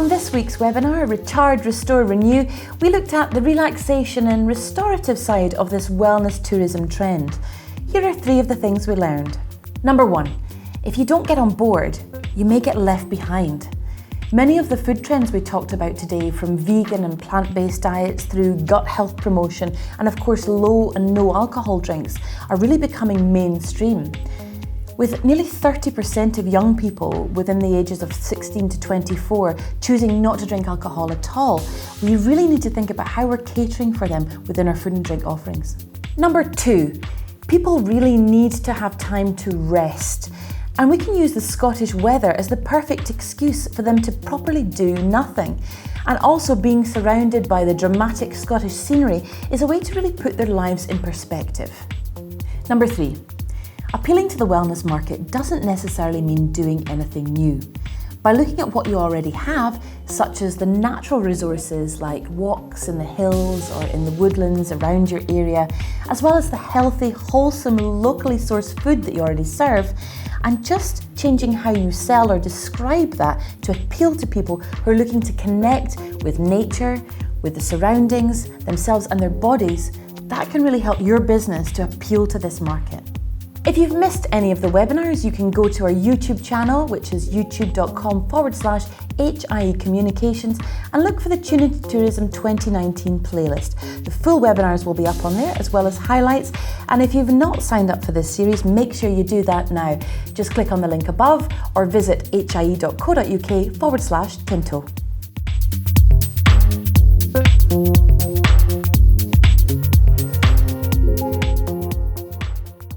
On this week's webinar, Recharge, Restore, Renew, we looked at the relaxation and restorative side of this wellness tourism trend. Here are 3 of the things we learned. Number 1, if you don't get on board, you may get left behind. Many of the food trends we talked about today, from vegan and plant-based diets through gut health promotion and of course low and no alcohol drinks, are really becoming mainstream. With nearly 30% of young people within the ages of 16 to 24 choosing not to drink alcohol at all, we really need to think about how we're catering for them within our food and drink offerings. Number 2, people really need to have time to rest. And we can use the Scottish weather as the perfect excuse for them to properly do nothing. And also being surrounded by the dramatic Scottish scenery is a way to really put their lives in perspective. Number 3, appealing to the wellness market doesn't necessarily mean doing anything new. By looking at what you already have, such as the natural resources like walks in the hills or in the woodlands around your area, as well as the healthy, wholesome, locally sourced food that you already serve, and just changing how you sell or describe that to appeal to people who are looking to connect with nature, with the surroundings, themselves and their bodies, that can really help your business to appeal to this market. If you've missed any of the webinars, you can go to our YouTube channel, which is youtube.com/HIE Communications, and look for the Tune Into Tourism 2019 playlist. The full webinars will be up on there, as well as highlights. And if you've not signed up for this series, make sure you do that now. Just click on the link above or visit hie.co.uk/Tinto.